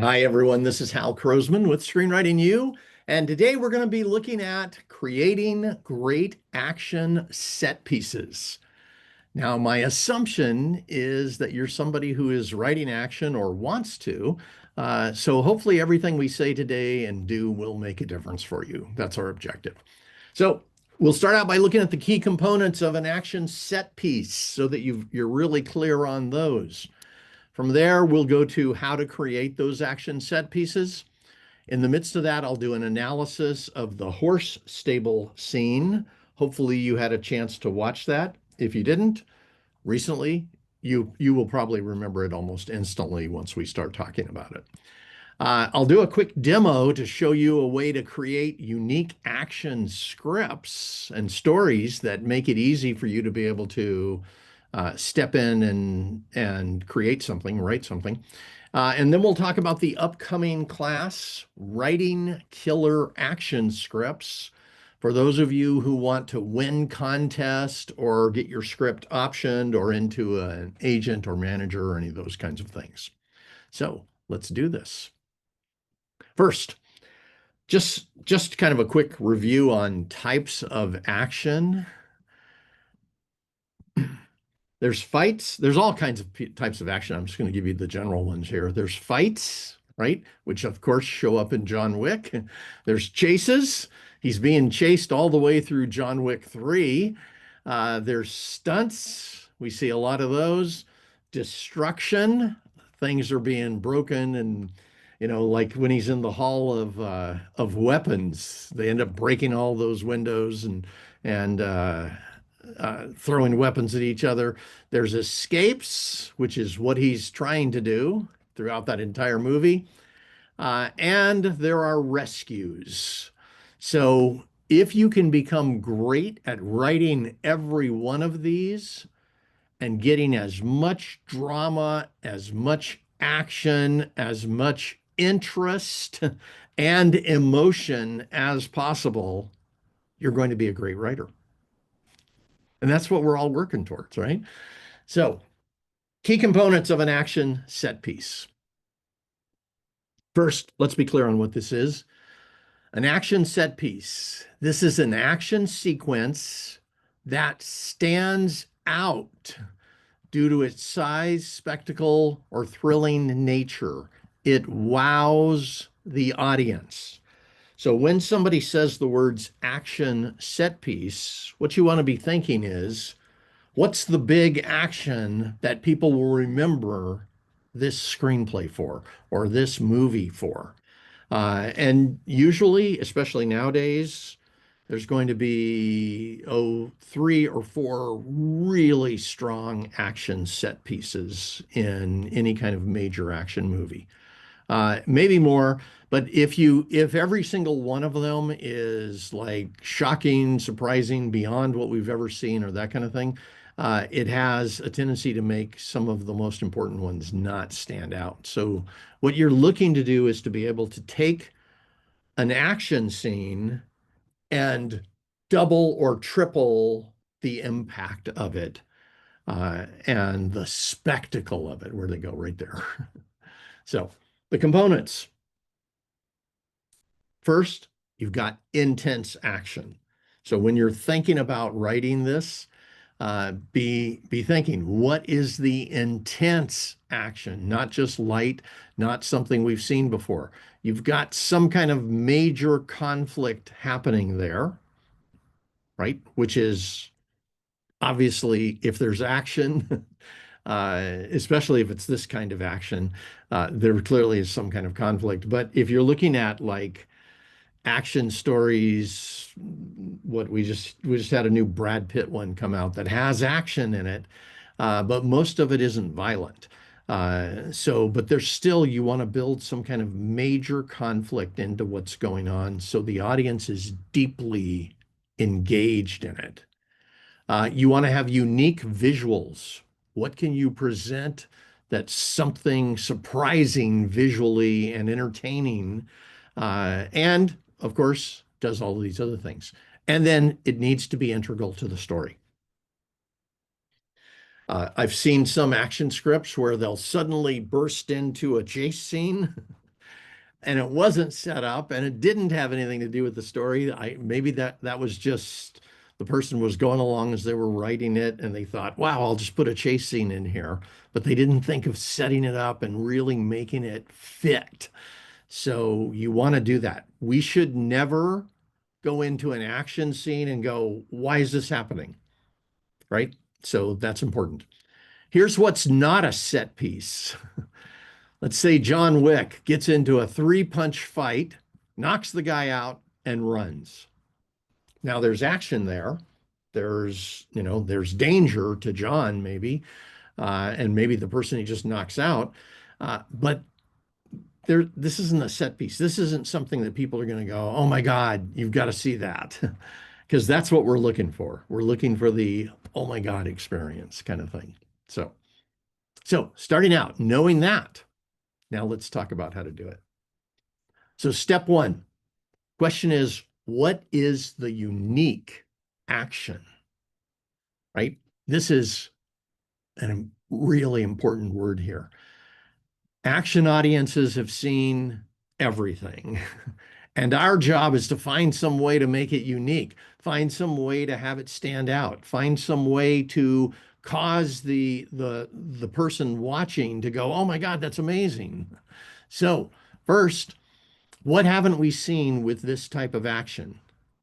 Hi, everyone. This is Hal Krosman with Screenwriting U. And today we're going to be looking at creating great action set pieces. Now, my assumption is that you're somebody who is writing action or wants to. So hopefully everything we say today and do will make a difference for you. That's our objective. So we'll start out by looking at the key components of an action set piece so that you're really clear on those. From there, we'll go to how to create those action set pieces. In the midst of that, I'll do an analysis of the horse stable scene. Hopefully you had a chance to watch that. If you didn't recently, you will probably remember it almost instantly once we start talking about it. I'll do a quick demo to show you a way to create unique action scripts and stories that make it easy for you to be able to step in and create something, write something. And then we'll talk about the upcoming class, Writing Killer Action Scripts. For those of you who want to win contest or get your script optioned or into an agent or manager or any of those kinds of things. So let's do this. First, just kind of a quick review on types of action. There's fights. There's all kinds of types of action. I'm just going to give you the general ones here. There's fights, right? Which of course show up in John Wick. There's chases. He's being chased all the way through John Wick 3. There's stunts. We see a lot of those. Destruction. Things are being broken and like when he's in the hall of weapons, they end up breaking all those windows and throwing weapons at each other. There's escapes, which is what he's trying to do throughout that entire movie. And there are rescues. So if you can become great at writing every one of these and getting as much drama, as much action, as much interest and emotion as possible, you're going to be a great writer. And that's what we're all working towards, right? So, key components of an action set piece. First, let's be clear on what this is. An action set piece. This is an action sequence that stands out due to its size, spectacle, or thrilling nature. It wows the audience. So when somebody says the words action set piece, what you want to be thinking is, what's the big action that people will remember this screenplay for or this movie for? And usually, especially nowadays, there's going to be, 3 or 4 really strong action set pieces in any kind of major action movie. Maybe more, but if every single one of them is like shocking, surprising, beyond what we've ever seen or that kind of thing, it has a tendency to make some of the most important ones not stand out. So what you're looking to do is to be able to take an action scene and double or triple the impact of it, and the spectacle of it, where they go right there. So the components. First, you've got intense action. So when you're thinking about writing this, be thinking, what is the intense action? Not just light, not something we've seen before. You've got some kind of major conflict happening there, right? Which is obviously, if there's action, especially if it's this kind of action, there clearly is some kind of conflict. But if you're looking at like action stories, what we just had a new Brad Pitt one come out that has action in it, but most of it isn't violent. But there's still, you want to build some kind of major conflict into what's going on so the audience is deeply engaged in it. You want to have unique visuals. What can you present that's something surprising visually and entertaining? And of course, does all of these other things. And then it needs to be integral to the story. I've seen some action scripts where they'll suddenly burst into a chase scene and it wasn't set up and it didn't have anything to do with the story. Maybe that was just the person was going along as they were writing it and they thought, wow, I'll just put a chase scene in here. But they didn't think of setting it up and really making it fit. So you want to do that. We should never go into an action scene and go, why is this happening? Right? So that's important. Here's what's not a set piece. Let's say John Wick gets into a three-punch fight, knocks the guy out, and runs. Now there's action there. There's danger to John maybe, and maybe the person he just knocks out. But this isn't a set piece. This isn't something that people are going to go, oh my God, you've got to see that. Because that's what we're looking for. We're looking for the, oh my God experience kind of thing. So starting out, knowing that, now let's talk about how to do it. So step one, question is, what is the unique action, right? This is a really important word here. Action audiences have seen everything. And our job is to find some way to make it unique, find some way to have it stand out, find some way to cause the person watching to go, oh my God, that's amazing. So first, what haven't we seen with this type of action?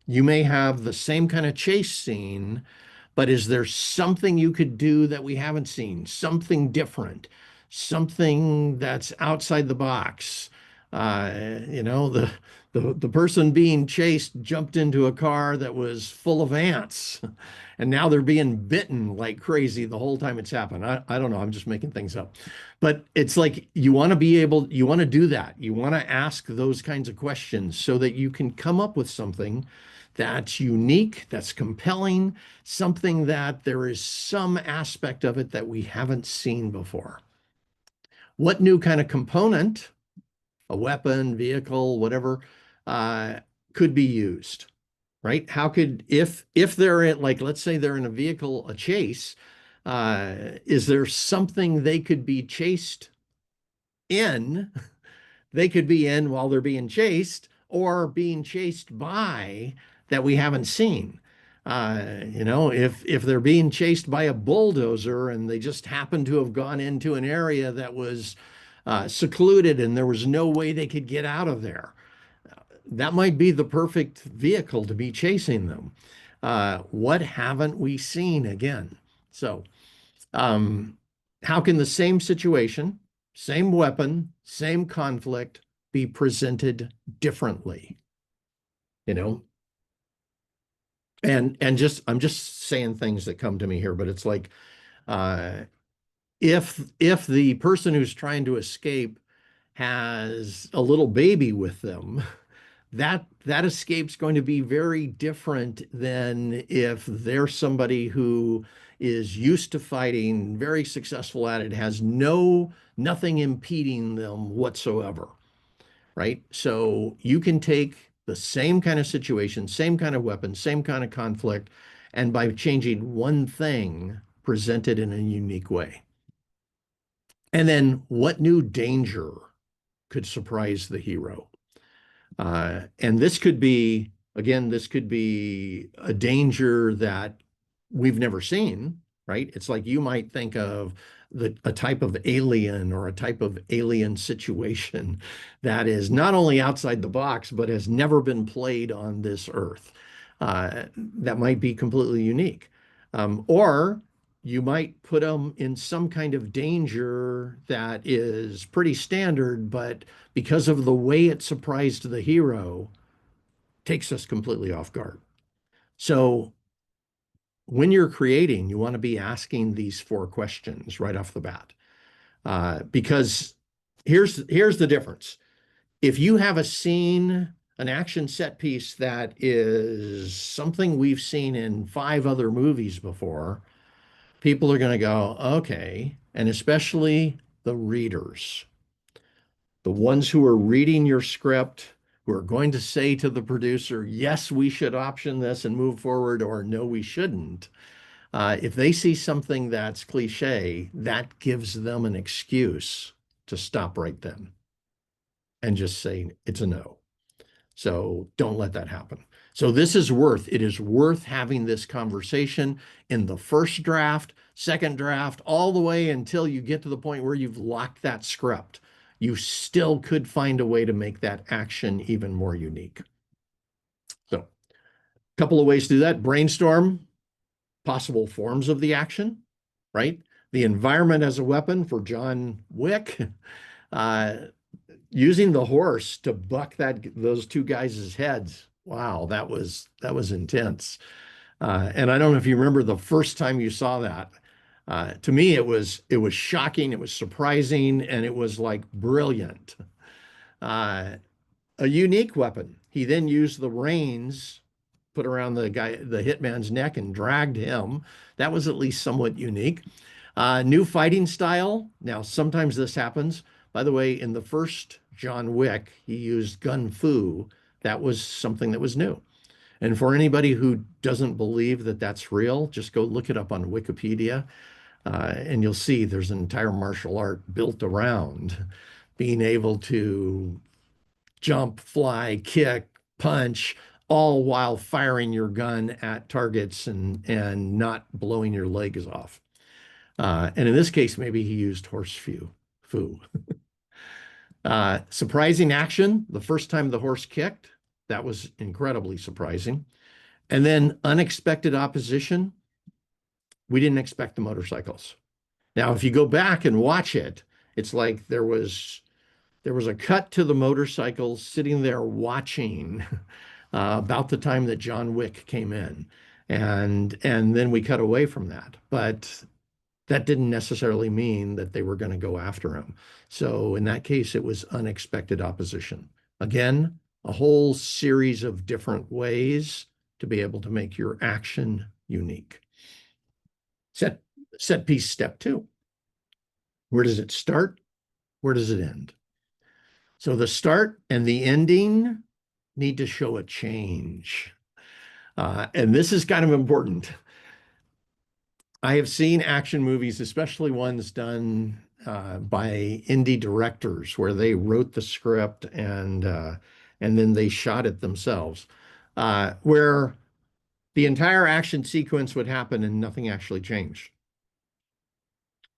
You may have the same kind of chase scene, but is there something you could do that we haven't seen? Something different, something that's outside the box. The person being chased jumped into a car that was full of ants, and now they're being bitten like crazy the whole time it's happened. I don't know. I'm just making things up. But it's like you want to do that. You want to ask those kinds of questions so that you can come up with something that's unique, that's compelling, something that there is some aspect of it that we haven't seen before. What new kind of component, a weapon, vehicle, whatever, could be used, right? How could, if they're in, like, let's say they're in a vehicle, a chase, is there something they could be chased in? They could be in while they're being chased or being chased by that we haven't seen. If they're being chased by a bulldozer and they just happen to have gone into an area that was secluded and there was no way they could get out of there, that might be the perfect vehicle to be chasing them. What haven't we seen again? So, how can the same situation, same weapon, same conflict be presented differently? You know, and just I'm just saying things that come to me here, but it's like uh, if the person who's trying to escape has a little baby with them, that escape's going to be very different than if they're somebody who is used to fighting, very successful at it, has nothing impeding them whatsoever, right? So you can take the same kind of situation, same kind of weapon, same kind of conflict, and by changing one thing, present it in a unique way. And then what new danger could surprise the hero? And this could be, again, this could be a danger that we've never seen, right? It's like you might think of a type of alien or a type of alien situation that is not only outside the box, but has never been played on this earth. That might be completely unique. Or you might put them in some kind of danger that is pretty standard, but because of the way it surprised the hero, takes us completely off guard. So when you're creating, you want to be asking these four questions right off the bat. Because here's the difference. If you have a scene, an action set piece that is something we've seen in 5 other movies before, people are going to go, okay, and especially the readers, the ones who are reading your script, who are going to say to the producer, yes, we should option this and move forward, or no, we shouldn't. If they see something that's cliche, that gives them an excuse to stop right then. and just say it's a no. So don't let that happen. So it is worth having this conversation in the first draft, second draft, all the way until you get to the point where you've locked that script. You still could find a way to make that action even more unique. So a couple of ways to do that. Brainstorm possible forms of the action, right? The environment as a weapon for John Wick. Using the horse to buck those two guys' heads. Wow, that was intense. And I don't know if you remember the first time you saw that. To me, it was shocking, it was surprising, and it was like brilliant. Uh, a unique weapon. He then used the reins put around the hitman's neck and dragged him. That was at least somewhat unique. New fighting style. Now, sometimes this happens. By the way, in the first John Wick, he used gun fu. That was something that was new. And for anybody who doesn't believe that that's real, just go look it up on Wikipedia, and you'll see there's an entire martial art built around being able to jump, fly, kick, punch, all while firing your gun at targets and not blowing your legs off. And in this case, maybe he used horse foo. Surprising action the first time the horse kicked. That was incredibly surprising. And then unexpected opposition. We didn't expect the motorcycles. Now, if you go back and watch it, it's like there was a cut to the motorcycles sitting there watching about the time that John Wick came in. And then we cut away from that. But that didn't necessarily mean that they were going to go after him. So in that case, it was unexpected opposition. Again, a whole series of different ways to be able to make your action unique. Set piece step 2. Where does it start? Where does it end? So the start and the ending need to show a change. And this is kind of important. I have seen action movies, especially ones done by indie directors, where they wrote the script and then they shot it themselves, where the entire action sequence would happen and nothing actually changed.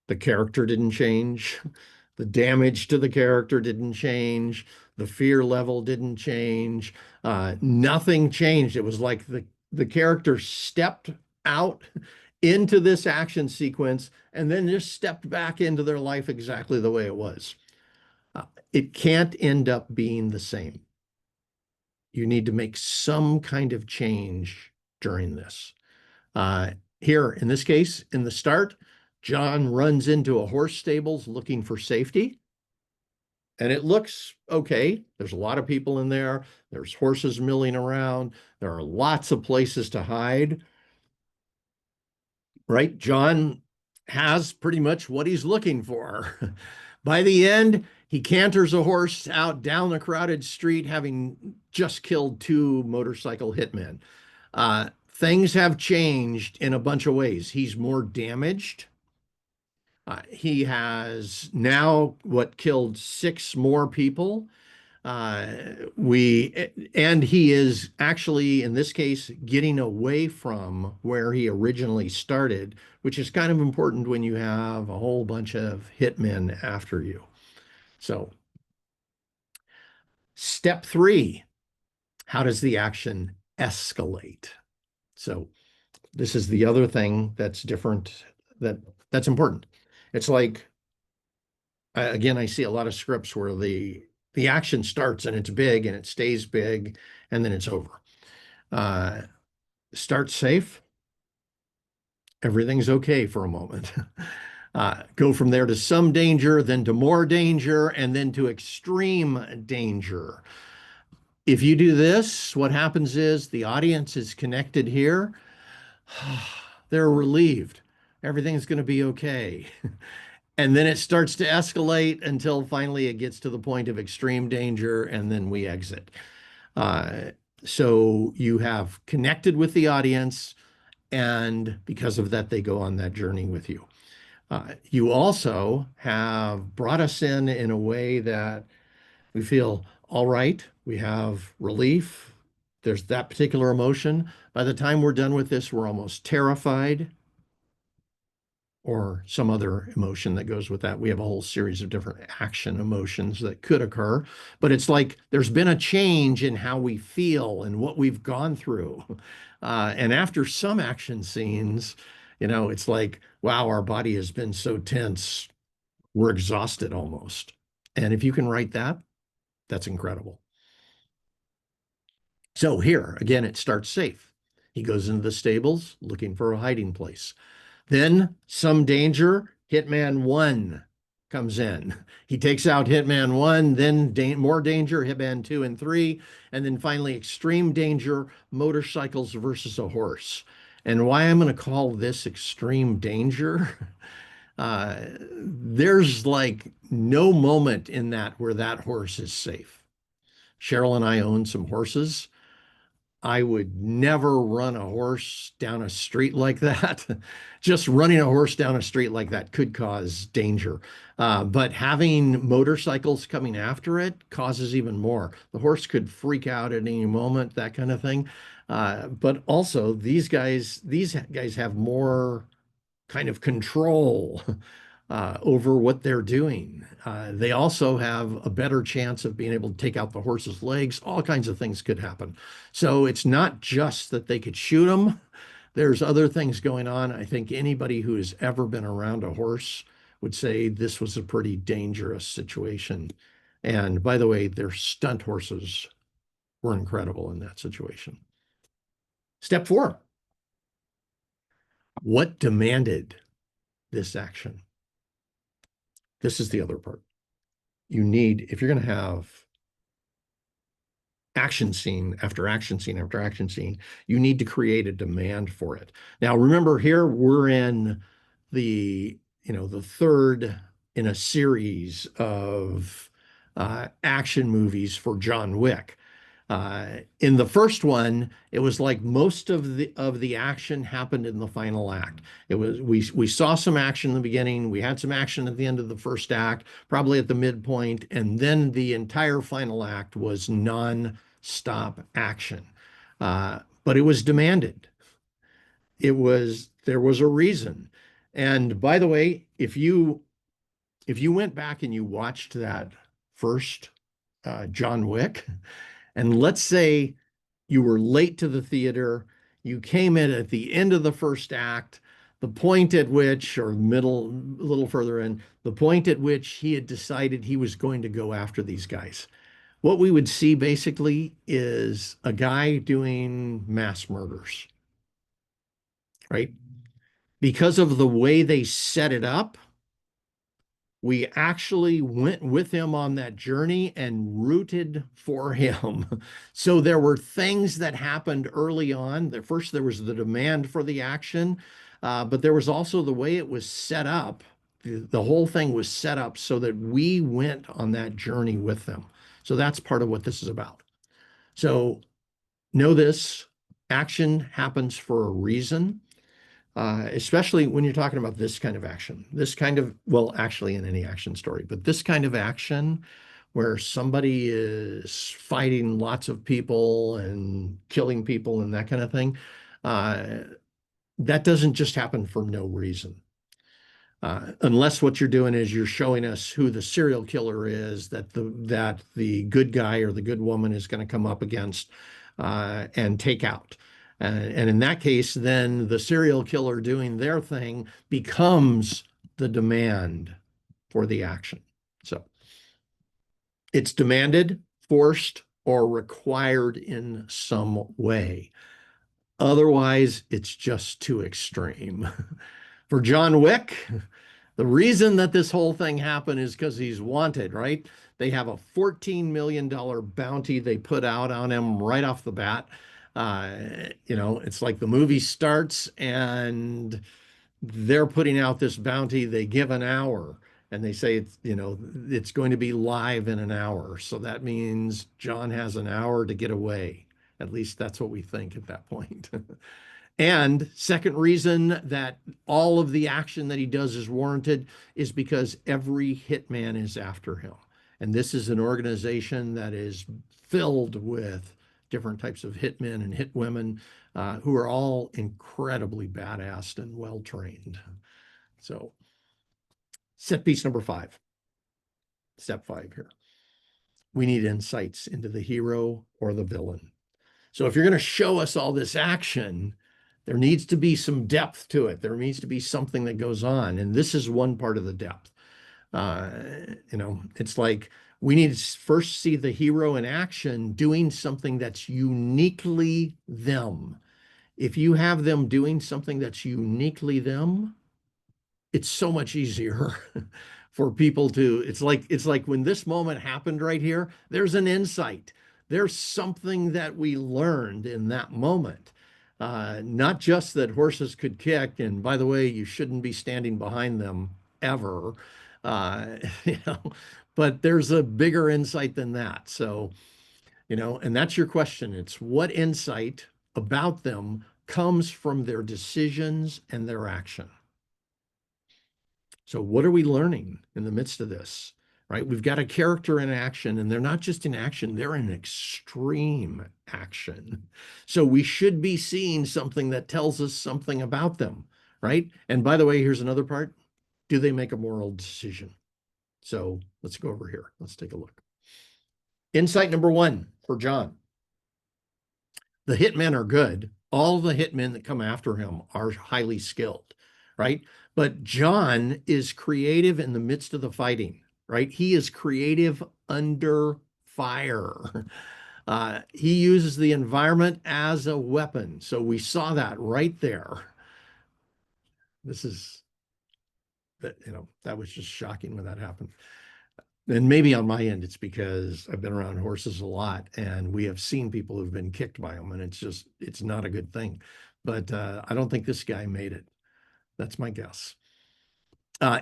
The character didn't change. The damage to the character didn't change. The fear level didn't change. Nothing changed. It was like the character stepped out into this action sequence and then just stepped back into their life exactly the way it was. It can't end up being the same. You need to make some kind of change during this. Here, in this case, in the start, John runs into a horse stables looking for safety. And it looks okay. There's a lot of people in there. There's horses milling around. There are lots of places to hide. Right? John has pretty much what he's looking for. By the end, he canters a horse out down a crowded street, having just killed 2 motorcycle hitmen. Things have changed in a bunch of ways. He's more damaged. He has now killed 6 more people. And he is actually, in this case, getting away from where he originally started, which is kind of important when you have a whole bunch of hitmen after you. So, step 3, how does the action escalate? So, this is the other thing that's different, that's important. It's like, again, I see a lot of scripts where the action starts and it's big and it stays big and then it's over. Start safe. Everything's okay for a moment. Go from there to some danger, then to more danger, and then to extreme danger. If you do this, what happens is the audience is connected here. They're relieved. Everything's going to be okay. And then it starts to escalate until finally it gets to the point of extreme danger, and then we exit. So you have connected with the audience, and because of that, they go on that journey with you. You also have brought us in a way that We feel all right. We have relief. There's that particular emotion. By the time we're done with this, we're almost terrified or some other emotion that goes with that. We have a whole series of different action emotions that could occur, but it's like there's been a change in how we feel and what we've gone through. And after some action scenes, it's like, wow, our body has been so tense, we're exhausted almost. And if you can write that, that's incredible. So here, again, it starts safe. He goes into the stables looking for a hiding place. Then some danger, Hitman 1 comes in. He takes out Hitman 1, then more danger, Hitman 2 and 3, and then finally extreme danger, motorcycles versus a horse. And why I'm going to call this extreme danger, there's like no moment in that where that horse is safe. Cheryl and I own some horses. I would never run a horse down a street like that. Just running a horse down a street like that could cause danger. But having motorcycles coming after it causes even more. The horse could freak out at any moment, that kind of thing. But also, these guys have more kind of control over what they're doing. They also have a better chance of being able to take out the horse's legs. All kinds of things could happen. So it's not just that they could shoot them. There's other things going on. I think anybody who has ever been around a horse would say this was a pretty dangerous situation. And by the way, their stunt horses were incredible in that situation. Step 4, what demanded this action? This is the other part. If you're going to have action scene after action scene after action scene, you need to create a demand for it. Now, remember here, we're in the third in a series of action movies for John Wick. In the first one, it was like most of the action happened in the final act. We saw some action in the beginning, we had some action at the end of the first act, probably at the midpoint, and then the entire final act was non-stop action. But it was demanded. There was a reason. And by the way, if you went back and you watched that first John Wick, and let's say you were late to the theater, you came in at the end of the first act, the point at which, or middle, a little further in, the point at which he had decided he was going to go after these guys. What we would see basically is a guy doing mass murders, right? Because of the way they set it up, we actually went with him on that journey and rooted for him. So there were things that happened early on. First, there was the demand for the action, but there was also the way it was set up. The whole thing was set up so that we went on that journey with them. So that's part of what this is about. So know this, action happens for a reason. Especially when you're talking about this kind of action, well, actually in any action story, but this kind of action where somebody is fighting lots of people and killing people and that kind of thing, uh, that doesn't just happen for no reason. Unless what you're doing is you're showing us who the serial killer is that the good guy or the good woman is going to come up against and take out. And in that case, then the serial killer doing their thing becomes the demand for the action. So it's demanded, forced, or required in some way. Otherwise, it's just too extreme. For John Wick, the reason that this whole thing happened is because he's wanted, right? They have a $14 million bounty they put out on him right off the bat. It's like the movie starts and they're putting out this bounty. They give an hour and they say it's going to be live in an hour. So that means John has an hour to get away. At least that's what we think at that point. And second reason that all of the action that he does is warranted is because every hitman is after him. And this is an organization that is filled with different types of hitmen and hitwomen who are all incredibly badass and well trained. So, set piece number 5, step 5 here. We need insights into the hero or the villain. So if you're going to show us all this action, there needs to be some depth to it. There needs to be something that goes on. And this is one part of the depth. It's like we need to first see the hero in action doing something that's uniquely them. If you have them doing something that's uniquely them, it's so much easier for people to, it's like when this moment happened right here, there's an insight. There's something that we learned in that moment. Not just that horses could kick, and by the way, you shouldn't be standing behind them ever. Uh, you know, but there's a bigger insight than that. So, and that's your question. It's what insight about them comes from their decisions and their action. So what are we learning in the midst of this, right? We've got a character in action, and they're not just in action, they're in extreme action. So we should be seeing something that tells us something about them, right? And by the way, here's another part. Do they make a moral decision? So let's go over here. Let's take a look. Insight number 1 for John. The hitmen are good. All the hitmen that come after him are highly skilled, right? But John is creative in the midst of the fighting, right? He is creative under fire. He uses the environment as a weapon. So we saw that right there. This is, that was just shocking when that happened. And maybe on my end, it's because I've been around horses a lot and we have seen people who've been kicked by them, and it's not a good thing. But I don't think this guy made it. That's my guess.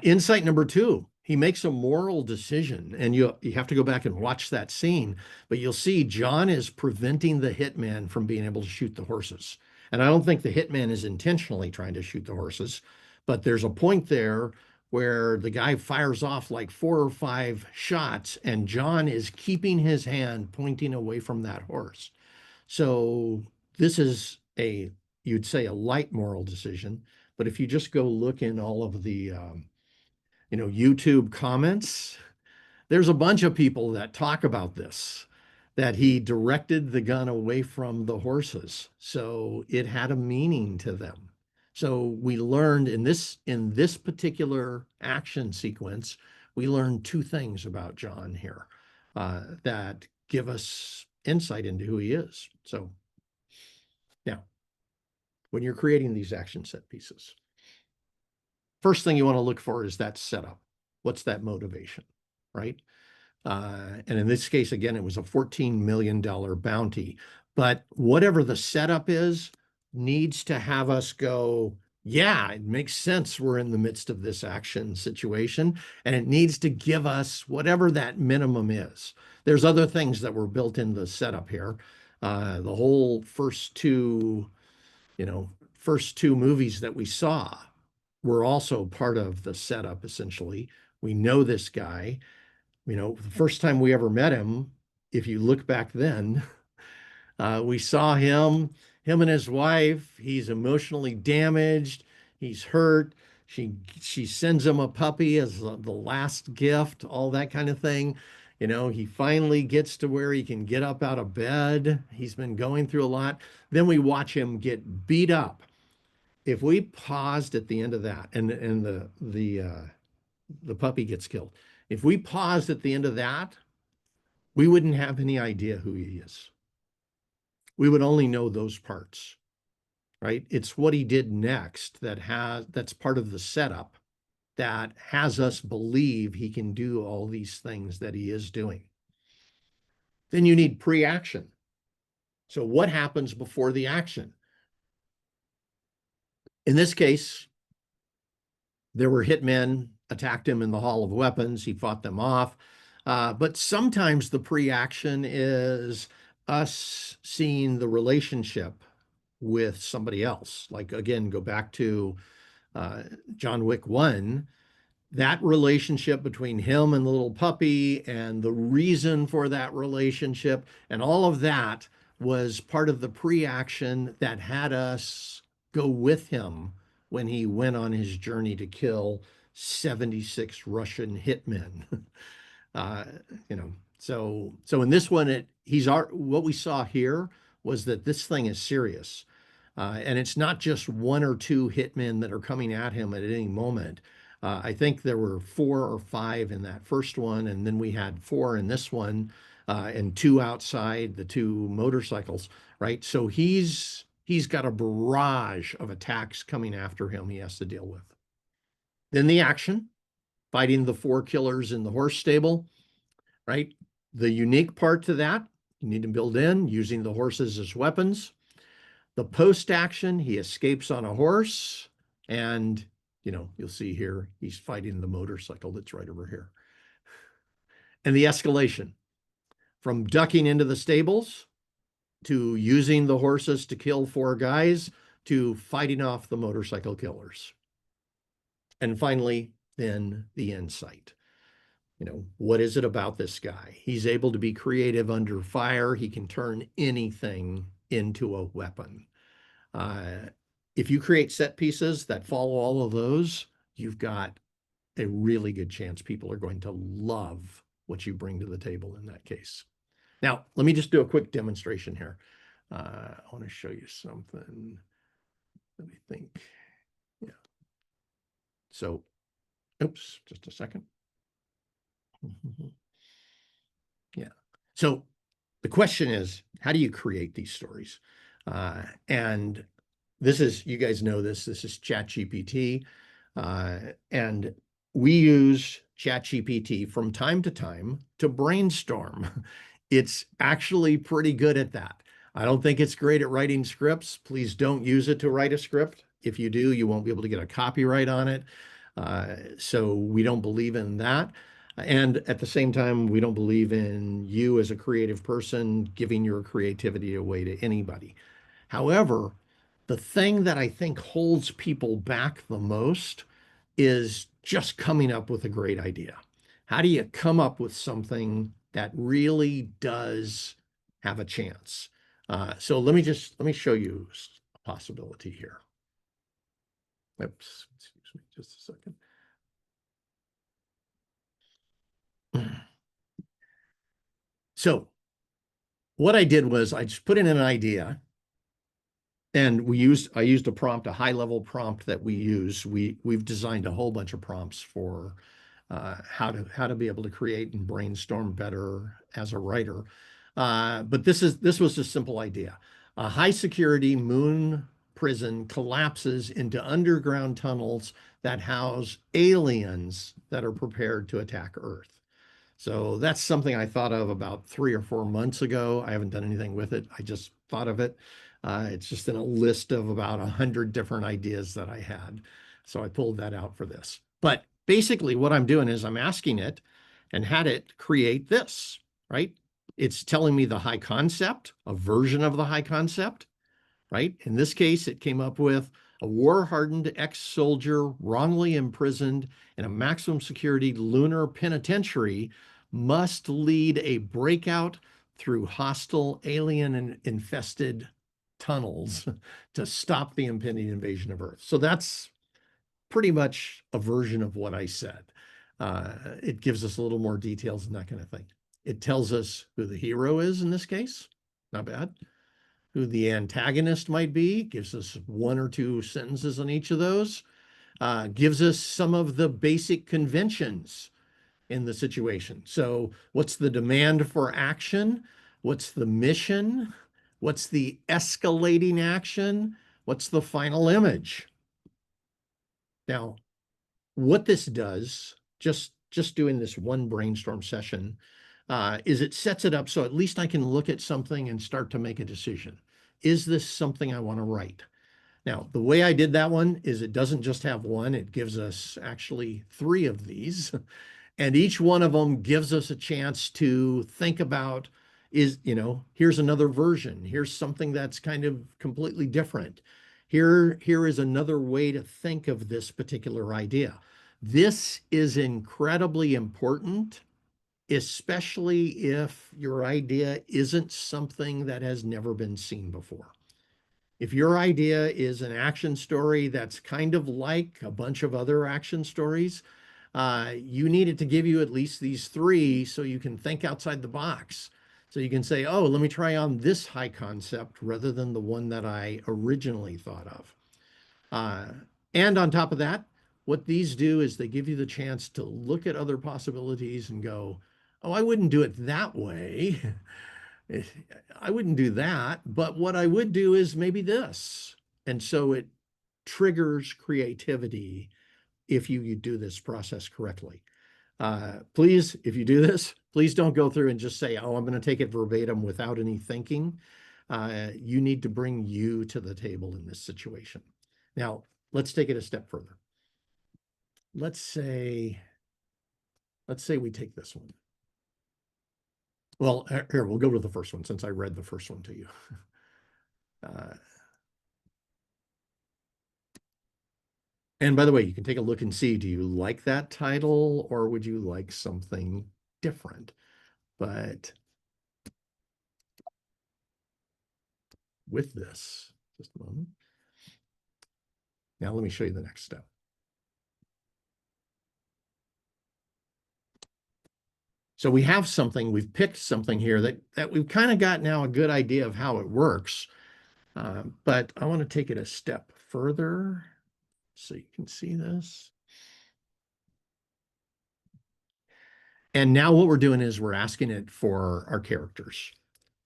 Insight number 2, he makes a moral decision, and you have to go back and watch that scene, but you'll see John is preventing the hitman from being able to shoot the horses. And I don't think the hitman is intentionally trying to shoot the horses, but there's a point there where the guy fires off like 4 or 5 shots, and John is keeping his hand pointing away from that horse. So this is you'd say a light moral decision, but if you just go look in all of the YouTube comments, there's a bunch of people that talk about this, that he directed the gun away from the horses. So it had a meaning to them. So we learned in this particular action sequence, we learned 2 things about John here that give us insight into who he is. So now, when you're creating these action set pieces, first thing you want to look for is that setup. What's that motivation, right? And in this case, again, it was a $14 million bounty. But whatever the setup is, needs to have us go, yeah, it makes sense. We're in the midst of this action situation, and it needs to give us whatever that minimum is. There's other things that were built in the setup here. The whole first two movies that we saw were also part of the setup, essentially. We know this guy. The first time we ever met him, if you look back then, we saw him and his wife. He's emotionally damaged. He's hurt. She sends him a puppy as the last gift, all that kind of thing. He finally gets to where he can get up out of bed. He's been going through a lot. Then we watch him get beat up. If we paused at the end of that, and the puppy gets killed, if we paused at the end of that, we wouldn't have any idea who he is. We would only know those parts, right? It's what he did next that's part of the setup that has us believe he can do all these things that he is doing. Then you need pre-action. So what happens before the action? In this case, there were hitmen attacked him in the Hall of Weapons. He fought them off. But sometimes the pre-action is us seeing the relationship with somebody else. Like, again, go back to John Wick 1. that relationship between him and the little puppy and the reason for that relationship and all of that was part of the pre-action that had us go with him when he went on his journey to kill 76 Russian hitmen. uh, you know, so in this one, what we saw here was that this thing is serious. And it's not just one or two hitmen that are coming at him at any moment. I think there were 4 or 5 in that first one, and then we had 4 in this one, and 2 outside the 2 motorcycles, right? So he's got a barrage of attacks coming after him he has to deal with. Then the action, fighting the 4 killers in the horse stable, right? The unique part to that, you need to build in using the horses as weapons. The post action, he escapes on a horse, and you'll see here he's fighting the motorcycle that's right over here. And the escalation from ducking into the stables to using the horses to kill 4 guys to fighting off the motorcycle killers. And finally, then the insight. What is it about this guy? He's able to be creative under fire. He can turn anything into a weapon. If you create set pieces that follow all of those, you've got a really good chance people are going to love what you bring to the table in that case. Now, let me just do a quick demonstration here. I want to show you something. Let me think. Yeah. So, oops, just a second. Yeah. So the question is, how do you create these stories? And this is, you guys know this is ChatGPT. And we use ChatGPT from time to time to brainstorm. It's actually pretty good at that. I don't think it's great at writing scripts. Please don't use it to write a script. If you do, you won't be able to get a copyright on it. So we don't believe in that. And at the same time, we don't believe in you as a creative person giving your creativity away to anybody. However, the thing that I think holds people back the most is just coming up with a great idea. How do you come up with something that really does have a chance? So let me show you a possibility here. Oops, excuse me, just a second. So what I did was I just put in an idea, and I used a prompt, a high-level prompt that we use. We've designed a whole bunch of prompts for how to be able to create and brainstorm better as a writer. But this was a simple idea. A high security moon prison collapses into underground tunnels that house aliens that are prepared to attack Earth. So that's something I thought of about 3 or 4 months ago. I haven't done anything with it. I just thought of it. It's just in a list of about 100 different ideas that I had. So I pulled that out for this. But basically what I'm doing is I'm asking it and had it create this, right? It's telling me the high concept, a version of the high concept, right? In this case, it came up with a war-hardened ex-soldier wrongly imprisoned in a maximum security lunar penitentiary must lead a breakout through hostile alien-infested tunnels to stop the impending invasion of Earth. So that's pretty much a version of what I said. It gives us a little more details and that kind of thing. It tells us who the hero is in this case. Not bad. Who the antagonist might be, gives us 1 or 2 sentences on each of those, gives us some of the basic conventions in the situation. So what's the demand for action? What's the mission? What's the escalating action? What's the final image? Now, what this does, just doing this one brainstorm session, is it sets it up so at least I can look at something and start to make a decision. Is this something I want to write? Now, the way I did that one is it doesn't just have one, it gives us actually 3 of these. And each one of them gives us a chance to think about here's another version. Here's something that's kind of completely different. Here is another way to think of this particular idea. This is incredibly important, especially if your idea isn't something that has never been seen before. If your idea is an action story that's kind of like a bunch of other action stories, you need it to give you at least these three so you can think outside the box. So you can say, oh, let me try on this high concept rather than the one that I originally thought of. Uh, and on top of that, what these do is they give you the chance to look at other possibilities and go, oh, I wouldn't do it that way. I wouldn't do that, but what I would do is maybe this. And so it triggers creativity if you do this process correctly. Please, if you do this, please don't go through and just say, oh, I'm going to take it verbatim without any thinking. You need to bring you to the table in this situation. Now, let's take it a step further. Let's say we take this one. Well, here, we'll go with the first one since I read the first one to you. And by the way, you can take a look and see, do you like that title or would you like something different? But with this, just a moment. Now let me show you the next step. So we have something, we've picked something here that we've kind of got now a good idea of how it works. But I want to take it a step further so you can see this. And now what we're doing is we're asking it for our characters.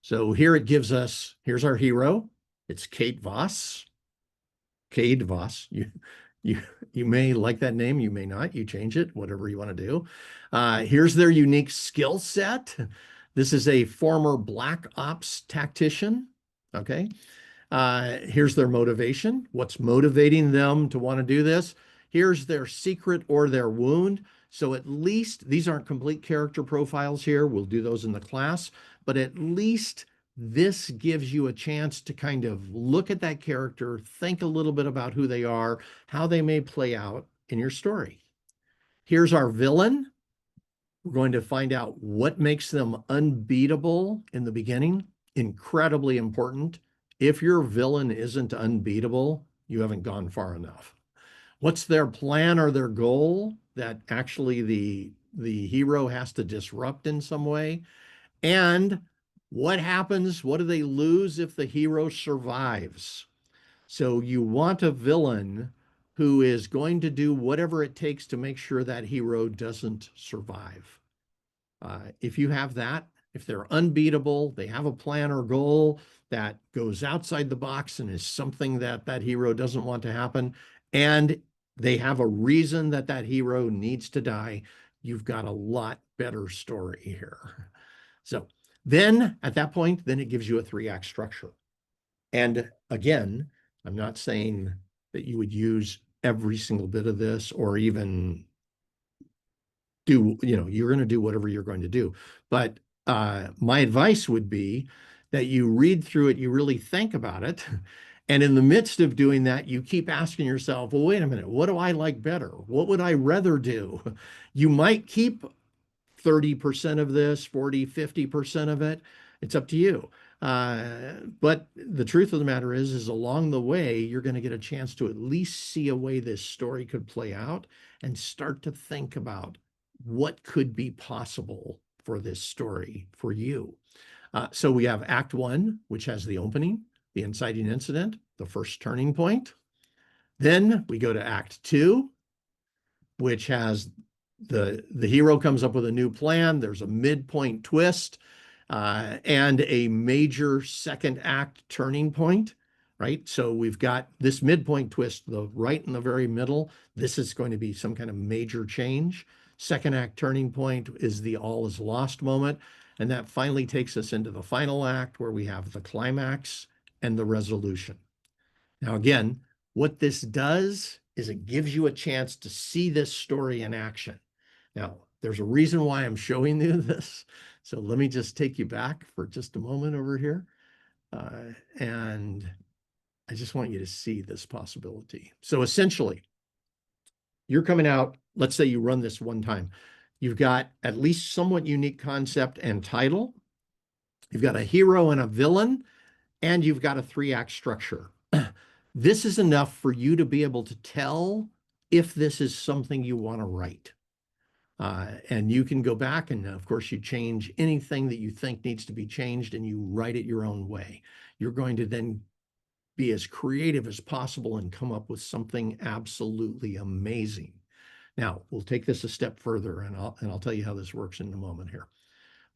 So here it gives us, here's our hero. It's Kate Voss. Cade Voss. You may like that name, you may not. You change it, whatever you want to do. Here's their unique skill set. This is a former Black Ops tactician. Okay. Here's their motivation. What's motivating them to want to do this? Here's their secret or their wound. So at least these aren't complete character profiles here. We'll do those in the class, but at least this gives you a chance to kind of look at that character, think a little bit about who they are, how they may play out in your story. Here's our villain. We're going to find out what makes them unbeatable in the beginning. Incredibly important. If your villain isn't unbeatable, you haven't gone far enough. What's their plan or their goal that actually the hero has to disrupt in some way? And what happens? What do they lose if the hero survives? So you want a villain who is going to do whatever it takes to make sure that hero doesn't survive. If you have that, if they're unbeatable, they have a plan or goal that goes outside the box and is something that that hero doesn't want to happen, and they have a reason that that hero needs to die, you've got a lot better story here. So then at that point, then it gives you a 3-act structure. And again, I'm not saying that you would use every single bit of this or even do, you're going to do whatever you're going to do. But my advice would be that you read through it, you really think about it. And in the midst of doing that, you keep asking yourself, well, wait a minute, what do I like better? What would I rather do? You might keep 30% of this, 40, 50% of it. It's up to you. But the truth of the matter is along the way, you're going to get a chance to at least see a way this story could play out and start to think about what could be possible for this story for you. So we have Act 1, which has the opening, the inciting incident, the first turning point. Then we go to Act 2, which has the hero comes up with a new plan. There's a midpoint twist and a major second act turning point, right? So we've got this midpoint twist, the right in the very middle. This is going to be some kind of major change. Second act turning point is the all is lost moment. And that finally takes us into the final act where we have the climax and the resolution. Now, again, what this does is it gives you a chance to see this story in action. Now, there's a reason why I'm showing you this. So let me just take you back for just a moment over here. And I just want you to see this possibility. So essentially, you're coming out, let's say you run this one time. You've got at least somewhat unique concept and title. You've got a hero and a villain, and you've got a 3-act structure. This is enough for you to be able to tell if this is something you want to write. And you can go back and, of course, you change anything that you think needs to be changed and you write it your own way. You're going to then be as creative as possible and come up with something absolutely amazing. Now, we'll take this a step further, and I'll tell you how this works in a moment here.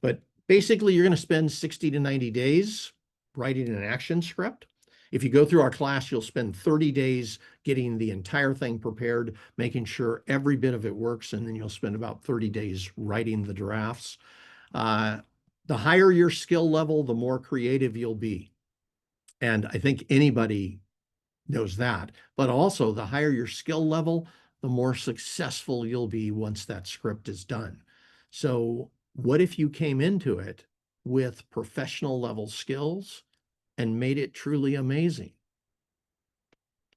But basically, you're going to spend 60 to 90 days writing an action script. If you go through our class, you'll spend 30 days getting the entire thing prepared, making sure every bit of it works, and then you'll spend about 30 days writing the drafts. The higher your skill level, the more creative you'll be. And I think anybody knows that. But also, the higher your skill level, the more successful you'll be once that script is done. So what if you came into it with professional level skills and made it truly amazing?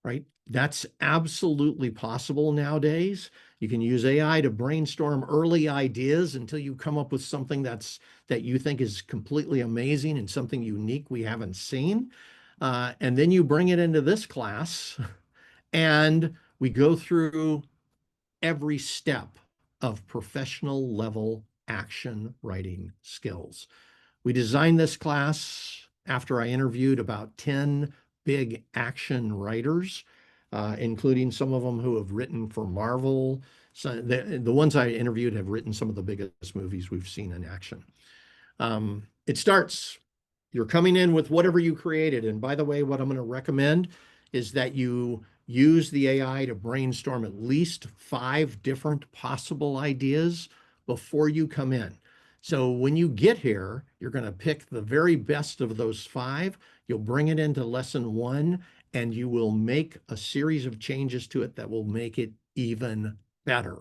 Right? That's absolutely possible nowadays. You can use AI to brainstorm early ideas until you come up with something that you think is completely amazing and something unique we haven't seen. And then you bring it into this class and we go through every step of professional level action writing skills. We designed this class after I interviewed about 10 big action writers, including some of them who have written for Marvel. So the ones I interviewed have written some of the biggest movies we've seen in action. It starts, you're coming in with whatever you created. And by the way, what I'm going to recommend is that you use the AI to brainstorm at least 5 different possible ideas before you come in. So when you get here, you're going to pick the very best of those 5. You'll bring it into lesson 1, and you will make a series of changes to it that will make it even better.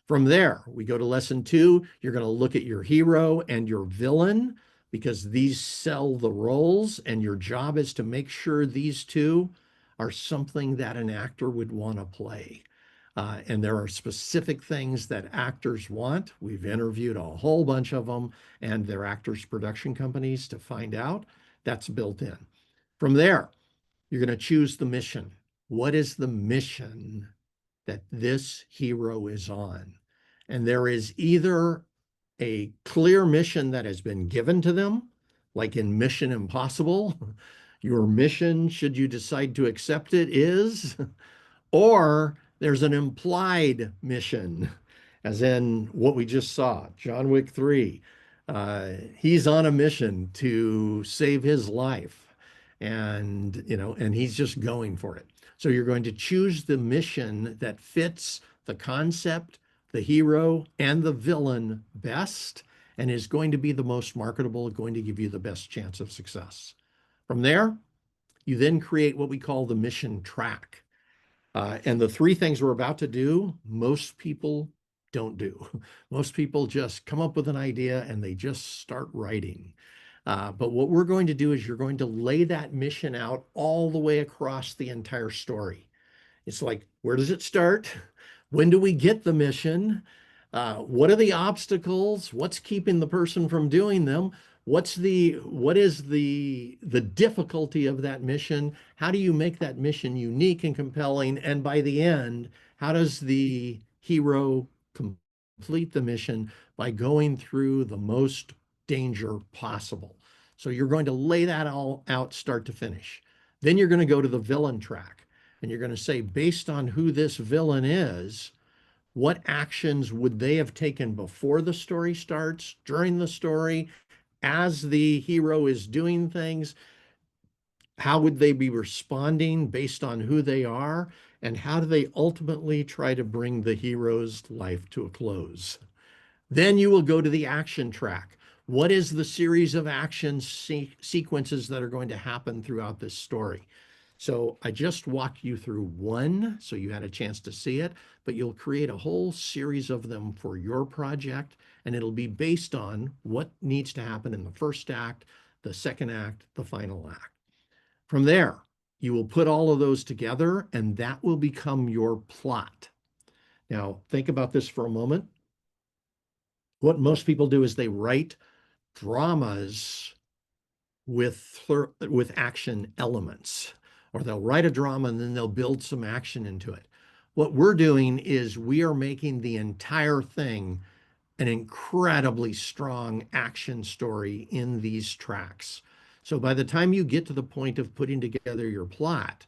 From there, we go to lesson 2. You're going to look at your hero and your villain because these sell the roles, and your job is to make sure these two are something that an actor would want to play. And there are specific things that actors want. We've interviewed a whole bunch of them and their actors' production companies to find out. That's built in. From there, you're going to choose the mission. What is the mission that this hero is on? And there is either a clear mission that has been given to them, like in Mission Impossible. Your mission, should you decide to accept it, is, or there's an implied mission, as in what we just saw, John Wick 3. He's on a mission to save his life, and he's just going for it. So you're going to choose the mission that fits the concept, the hero, and the villain best, and is going to be the most marketable, going to give you the best chance of success. From there, you then create what we call the mission track. And the 3 things we're about to do, most people don't do. Most people just come up with an idea and they just start writing. But what we're going to do is you're going to lay that mission out all the way across the entire story. It's like, where does it start? When do we get the mission? What are the obstacles? What's keeping the person from doing them? What is the difficulty of that mission? How do you make that mission unique and compelling? And by the end, how does the hero complete the mission by going through the most danger possible? So you're going to lay that all out start to finish. Then you're going to go to the villain track, and you're going to say, based on who this villain is, what actions would they have taken before the story starts, during the story, as the hero is doing things? How would they be responding based on who they are? And how do they ultimately try to bring the hero's life to a close? Then you will go to the action track. What is the series of action sequences that are going to happen throughout this story? So I just walked you through one, so you had a chance to see it, but you'll create a whole series of them for your project, and it'll be based on what needs to happen in the first act, the second act, the final act. From there, you will put all of those together, and that will become your plot. Now, think about this for a moment. What most people do is they write dramas with action elements, or they'll write a drama and then they'll build some action into it. What we're doing is we are making the entire thing an incredibly strong action story in these tracks. So by the time you get to the point of putting together your plot,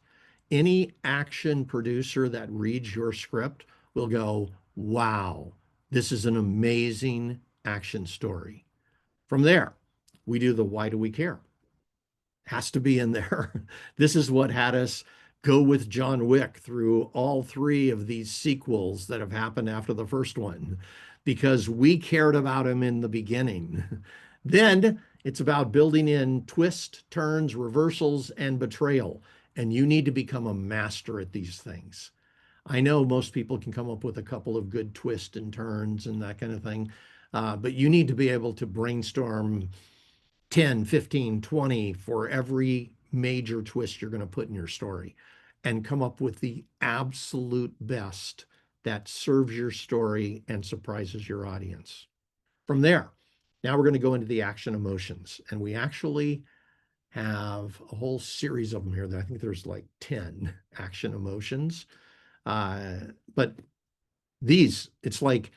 any action producer that reads your script will go, wow, this is an amazing action story. From there, we do the why do we care? Has to be in there. This is what had us go with John Wick through all three of these sequels that have happened after the first one, because we cared about him in the beginning. Then it's about building in twist, turns, reversals, and betrayal. And you need to become a master at these things. I know most people can come up with a couple of good twists and turns and that kind of thing, but you need to be able to brainstorm 10, 15, 20 for every major twist you're going to put in your story and come up with the absolute best that serves your story and surprises your audience. From there, now we're going to go into the action emotions. And we actually have a whole series of them here. I think there's like 10 action emotions. But these, it's like,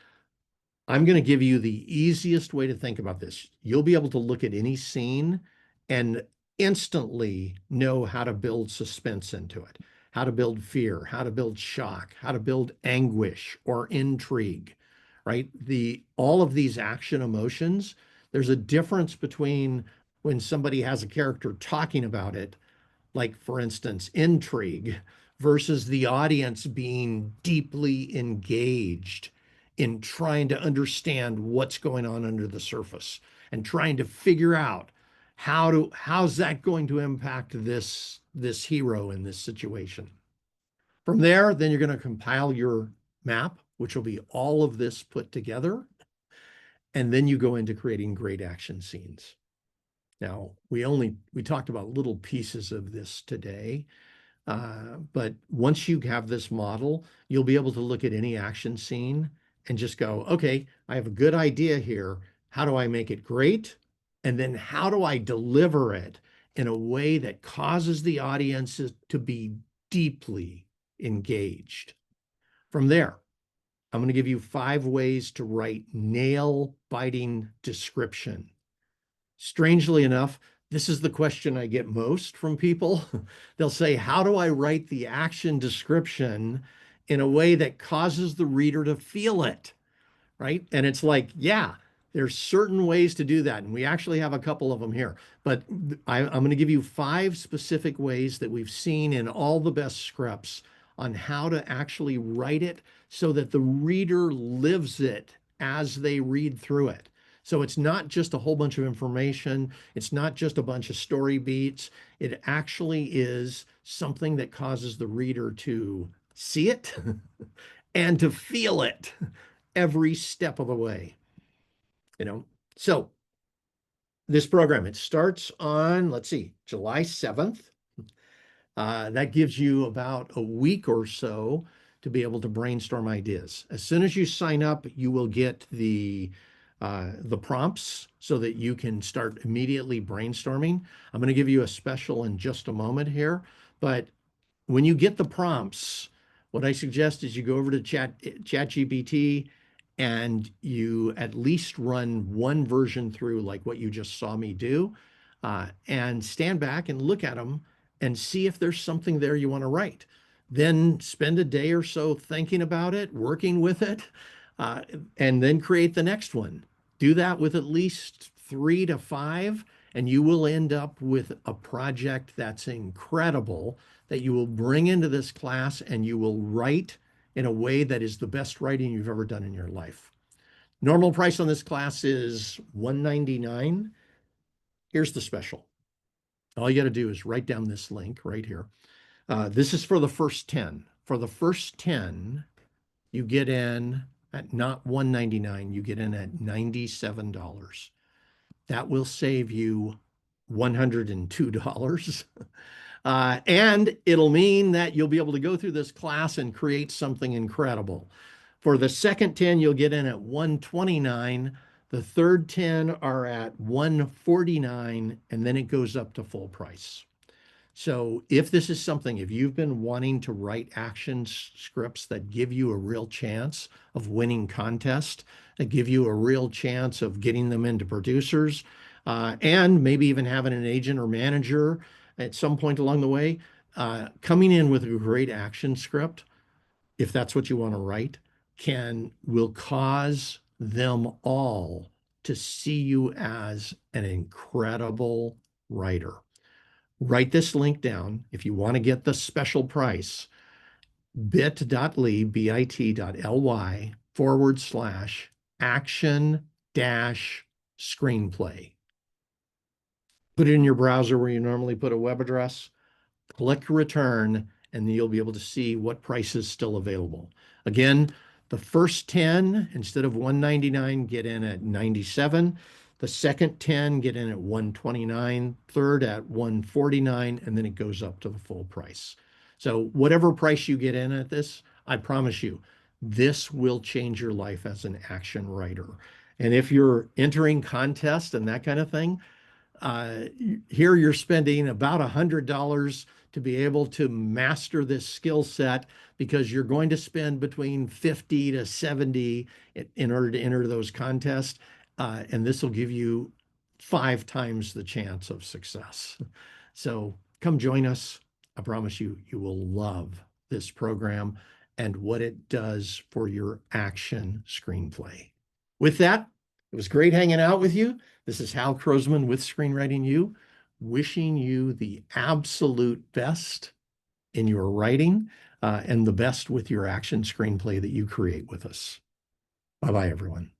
I'm going to give you the easiest way to think about this. You'll be able to look at any scene and instantly know how to build suspense into it, how to build fear, how to build shock, how to build anguish or intrigue, right? All of these action emotions, there's a difference between when somebody has a character talking about it, like for instance, intrigue, versus the audience being deeply engaged in trying to understand what's going on under the surface and trying to figure out how's that going to impact this hero in this situation. From there, then you're going to compile your map, which will be all of this put together. And then you go into creating great action scenes. Now, we talked about little pieces of this today, but once you have this model, you'll be able to look at any action scene and just go, okay, I have a good idea here. How do I make it great? And then how do I deliver it in a way that causes the audiences to be deeply engaged? From there, I'm going to give you 5 ways to write nail-biting description. Strangely enough, this is the question I get most from people. They'll say, how do I write the action description in a way that causes the reader to feel it? Right? And it's like, yeah, there's certain ways to do that. And we actually have a couple of them here. But I'm going to give you 5 specific ways that we've seen in all the best scripts on how to actually write it so that the reader lives it as they read through it. So it's not just a whole bunch of information. It's not just a bunch of story beats. It actually is something that causes the reader to see it and to feel it every step of the way. So this program, it starts on, let's see, July 7th. That gives you about a week or so to be able to brainstorm ideas. As soon as you sign up, you will get the prompts so that you can start immediately brainstorming. I'm going to give you a special in just a moment here, but when you get the prompts, what I suggest is you go over to ChatGPT and you at least run one version through like what you just saw me do, and stand back and look at them and see if there's something there you want to write. Then spend a day or so thinking about it, working with it, and then create the next one. Do that with at least 3 to 5, and you will end up with a project that's incredible that you will bring into this class and you will write in a way that is the best writing you've ever done in your life. Normal price on this class is $199. Here's the special. All you got to do is write down this link right here. This is for the first 10. For the first 10, you get in at not $199, you get in at $97. That will save you $102. And it'll mean that you'll be able to go through this class and create something incredible. For the second 10, you'll get in at 129. The third 10 are at 149, and then it goes up to full price. So if this is something, if you've been wanting to write action scripts that give you a real chance of winning contests, that give you a real chance of getting them into producers, and maybe even having an agent or manager at some point along the way, coming in with a great action script, if that's what you want to write, will cause them all to see you as an incredible writer. Write this link down if you want to get the special price, bit.ly/action dash screenplay. Put it in your browser where you normally put a web address, click return, and you'll be able to see what price is still available. Again, the first 10, instead of 199, get in at 97. The second 10 get in at 129, third at 149, and then it goes up to the full price. So whatever price you get in at this, I promise you, this will change your life as an action writer. And if you're entering contests and that kind of thing, here you're spending about $100 to be able to master this skill set, because you're going to spend between 50 to 70 in order to enter those contests. And this will give you 5 times the chance of success. So come join us. I promise you, you will love this program and what it does for your action screenplay. With that, it was great hanging out with you. This is Hal Krosman with Screenwriting U, wishing you the absolute best in your writing and the best with your action screenplay that you create with us. Bye-bye, everyone.